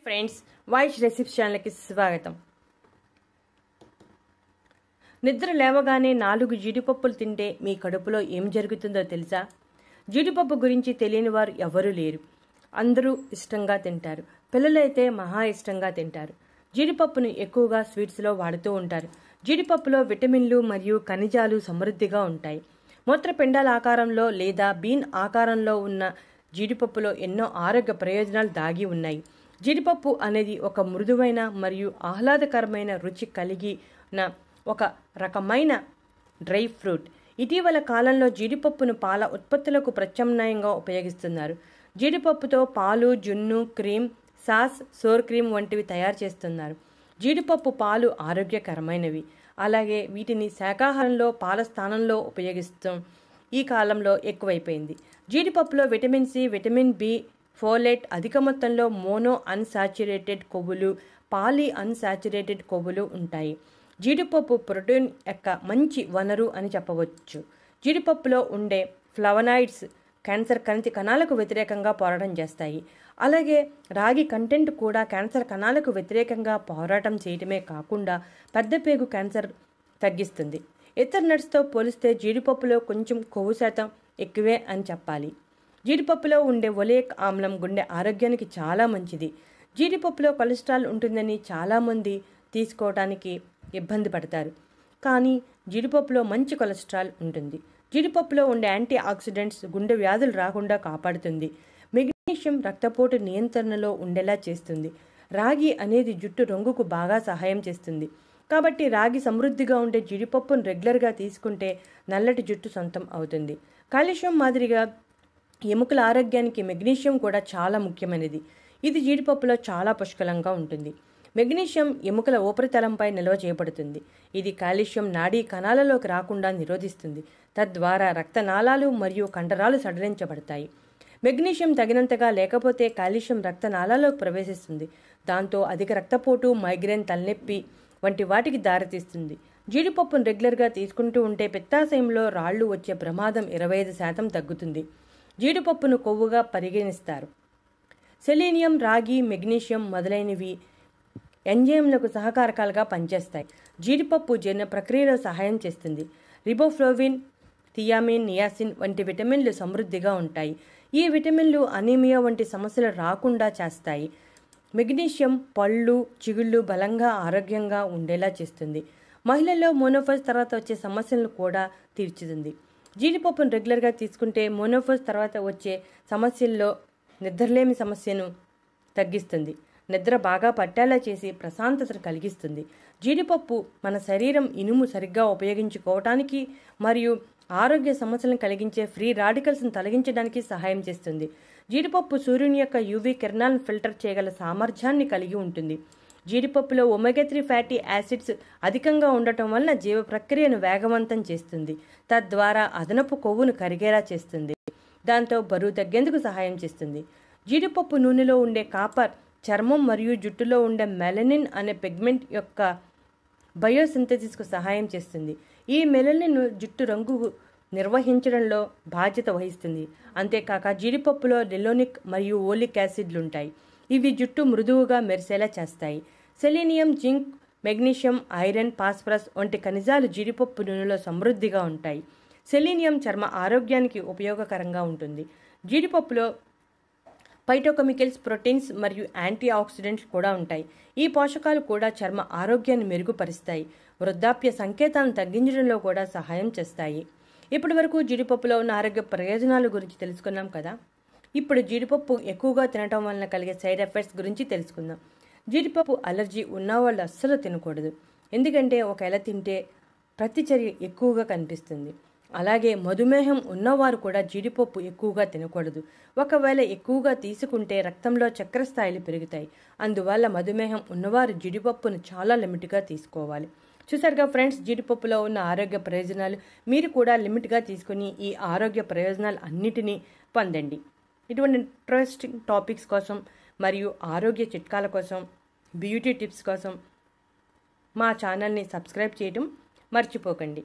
Friends, Vaish recipes ఛానల్కి స్వాగతం. నిద్ర లేవగానే 4 జీడిపప్పులు తింటే మీ కడుపులో ఏం జరుగుతుందో తెలుసా? జీడిపప్పు గురించి తెలియని వారు ఎవరూ లేరు. అందరూ ఇష్టంగా తింటారు. పిల్లలైతే మహా ఇష్టంగా తింటారు. జీడిపప్పును ఎక్కువగా స్వీట్స్లో వాడుతూ ఉంటారు. జీడిపప్పులో విటమిన్లు మరియు ఖనిజాలు సమృద్ధిగా ఉంటాయి. మూత్రపిండాల ఆకారంలో లేదా బీన్ ఆకారంలో ఉన్న జీడిపప్పులో ఎన్నో ఆరోగ్య ప్రయోజనాలు దాగి ఉన్నాయి. జీడిపప్పు అనేది ఒక మృదువైన మరియు ఆహ్లాదకరమైన రుచి కలిగిన ఒక రకమైన డ్రై ఫ్రూట్. ఇటీవల కాలంలో జీడిపప్పును పాల ఉత్పత్తులకు ప్రత్యామ్నాయంగా ఉపయోగిస్తున్నారు. జీడిపప్పుతో పాలు, జున్ను, క్రీమ్, సాస్, సోర్ క్రీమ్ వంటివి తయారు చేస్తున్నారు. జీడిపప్పు పాలు ఆరోగ్యకరమైనవి. అలాగే వీటిని శాకాహారంలో పాల స్థానంలో ఉపయోగిస్తాం ఈ కాలంలో ఎక్కువైపోయింది. జీడిపప్పులో vitamin C, vitamin B, folate, అధిక మొత్తంలో మోనో అన్సాచురేటెడ్ కొవ్వులు, పాలీ అన్సాచురేటెడ్ కొవ్వులు ఉంటాయి. జీడిపప్పు ప్రోటీన్ యొక్క మంచి వనరు అని చెప్పవచ్చు. జీడిపప్పులో ఉండే ఫ్లవనాయిడ్స్ క్యాన్సర్ కణితి కణాలకు వ్యతిరేకంగా పోరాటం చేస్తాయి. అలాగే రాగి కంటెంట్ కూడా క్యాన్సర్ కణాలకు వ్యతిరేకంగా పోరాటం చేయటమే కాకుండా పెద్దపేగు క్యాన్సర్ తగ్గిస్తుంది. ఇతర నట్స్తో పోలిస్తే జీడిపప్పులో కొంచెం కొవ్వు శాతం ఎక్కువే అని చెప్పాలి. జీడిపప్పులో ఉండే ఒలేయిక్ ఆమ్లం గుండె ఆరోగ్యానికి చాలా మంచిది. జీడిపప్పులో కొలెస్ట్రాల్ ఉంటుందని చాలామంది తీసుకోవడానికి ఇబ్బంది పడతారు. కానీ జీడిపప్పులో మంచి కొలెస్ట్రాల్ ఉంటుంది. జీడిపప్పులో ఉండే యాంటీ ఆక్సిడెంట్స్ గుండె వ్యాధులు రాకుండా కాపాడుతుంది. మెగ్నీషియం రక్తపోటు నియంత్రణలో ఉండేలా చేస్తుంది. రాగి అనేది జుట్టు రంగుకు బాగా సహాయం చేస్తుంది. కాబట్టి రాగి సమృద్ధిగా ఉండే జీడిపప్పును రెగ్యులర్గా తీసుకుంటే నల్లటి జుట్టు సొంతం అవుతుంది. కాల్షియం మాదిరిగా ఎముకల ఆరోగ్యానికి మెగ్నీషియం కూడా చాలా ముఖ్యమైనది. ఇది జీడిపప్పులో చాలా పుష్కలంగా ఉంటుంది. మెగ్నీషియం ఎముకల ఉపరితలంపై నిల్వ చేయబడుతుంది. ఇది కాల్షియం నాడీ కణాలలోకి రాకుండా నిరోధిస్తుంది. తద్వారా రక్తనాళాలు మరియు కండరాలు సడలించబడతాయి. మెగ్నీషియం తగినంతగా లేకపోతే కాల్షియం రక్తనాళాల్లోకి ప్రవేశిస్తుంది. దాంతో అధిక రక్తపోటు, మైగ్రేన్, తలనొప్పి వంటి వాటికి దారితీస్తుంది. జీడిపప్పును రెగ్యులర్గా తీసుకుంటూ ఉంటే పిత్తాశయంలో రాళ్లు వచ్చే ప్రమాదం 25% తగ్గుతుంది. జీడిపప్పును కొవ్వుగా పరిగణిస్తారు. సెలీనియం, రాగి, మెగ్నీషియం మొదలైనవి ఎంజైమ్లకు సహకారకాలుగా పనిచేస్తాయి. జీడిపప్పు జీర్ణ ప్రక్రియలో సహాయం చేస్తుంది. రిబోఫ్లోవిన్, థియామిన్, నియాసిన్ వంటి విటమిన్లు సమృద్ధిగా ఉంటాయి. ఈ విటమిన్లు అనీమియా వంటి సమస్యలు రాకుండా చేస్తాయి. మెగ్నీషియం పళ్ళు, చిగుళ్ళు బలంగా ఆరోగ్యంగా ఉండేలా చేస్తుంది. మహిళల్లో మోనోఫోజ్ తర్వాత వచ్చే సమస్యలను కూడా తీర్చుతుంది. జీడిపప్పును రెగ్యులర్గా తీసుకుంటే మోనోఫోజ్ తర్వాత వచ్చే సమస్యల్లో నిద్రలేమి సమస్యను తగ్గిస్తుంది. నిద్ర బాగా పట్టేలా చేసి ప్రశాంతతను కలిగిస్తుంది. జీడిపప్పు మన శరీరం ఇనుము సరిగ్గా ఉపయోగించుకోవటానికి మరియు ఆరోగ్య సమస్యలను కలిగించే ఫ్రీ రాడికల్స్ను తొలగించడానికి సహాయం చేస్తుంది. జీడిపప్పు సూర్యుని యొక్క యూవీ కిరణాలను ఫిల్టర్ చేయగల సామర్థ్యాన్ని కలిగి ఉంటుంది. జీడిపప్పులో ఒమేగా 3 ఫ్యాటీ యాసిడ్స్ అధికంగా ఉండటం వలన జీవ ప్రక్రియను వేగవంతం చేస్తుంది. తద్వారా అదనపు కొవ్వును కరిగేలా చేస్తుంది. దాంతో బరువు తగ్గేందుకు సహాయం చేస్తుంది. జీడిపప్పు నూనెలో ఉండే కాపర్ చర్మం మరియు జుట్టులో ఉండే మెలనిన్ అనే పిగ్మెంట్ యొక్క బయోసింథసిస్కు సహాయం చేస్తుంది. ఈ మెలనిన్ జుట్టు రంగు నిర్వహించడంలో బాధ్యత వహిస్తుంది. అంతేకాక జీడిపప్పులో లిలోనిక్ మరియు ఓలిక్ యాసిడ్లు ఉంటాయి. ఇవి జుట్టు మృదువుగా మెరిసేలా చేస్తాయి. Selenium, zinc, magnesium, iron, phosphorus వంటి ఖనిజాలు జీడిపప్పు నూనెలో సమృద్ధిగా ఉంటాయి. సెలీనియం చర్మ ఆరోగ్యానికి ఉపయోగకరంగా ఉంటుంది. జీడిపప్పులో ఫైటోకెమికల్స్, ప్రోటీన్స్ మరియు యాంటీ ఆక్సిడెంట్స్ కూడా ఉంటాయి. ఈ పోషకాలు కూడా చర్మ ఆరోగ్యాన్ని మెరుగుపరుస్తాయి. వృద్ధాప్య సంకేతాలను తగ్గించడంలో కూడా సహాయం చేస్తాయి. ఇప్పటి వరకు జీడిపప్పులో ఉన్న ఆరోగ్య ప్రయోజనాల గురించి తెలుసుకున్నాం కదా. ఇప్పుడు జీడిపప్పు ఎక్కువగా తినటం వలన కలిగే సైడ్ ఎఫెక్ట్స్ గురించి తెలుసుకుందాం. జీడిపప్పు అలర్జీ ఉన్నవాళ్ళు అస్సలు తినకూడదు. ఎందుకంటే ఒకవేళ తింటే ప్రతిచర్య ఎక్కువగా కనిపిస్తుంది. అలాగే మధుమేహం ఉన్నవారు కూడా జీడిపప్పు ఎక్కువగా తినకూడదు. ఒకవేళ ఎక్కువగా తీసుకుంటే రక్తంలో చక్కెర స్థాయిలు పెరుగుతాయి. అందువల్ల మధుమేహం ఉన్నవారు జీడిపప్పును చాలా లిమిట్గా తీసుకోవాలి. చూసారుగా ఫ్రెండ్స్, జీడిపప్పులో ఉన్న ఆరోగ్య ప్రయోజనాలు. మీరు కూడా లిమిట్గా తీసుకుని ఈ ఆరోగ్య ప్రయోజనాలు అన్నిటినీ పొందండి. ఇటువంటి ఇంట్రెస్టింగ్ టాపిక్స్ కోసం మరియు ఆరోగ్య చిట్కాల కోసం, బ్యూటీ టిప్స్ కోసం మా ఛానల్ని సబ్స్క్రైబ్ చేయడం మర్చిపోకండి.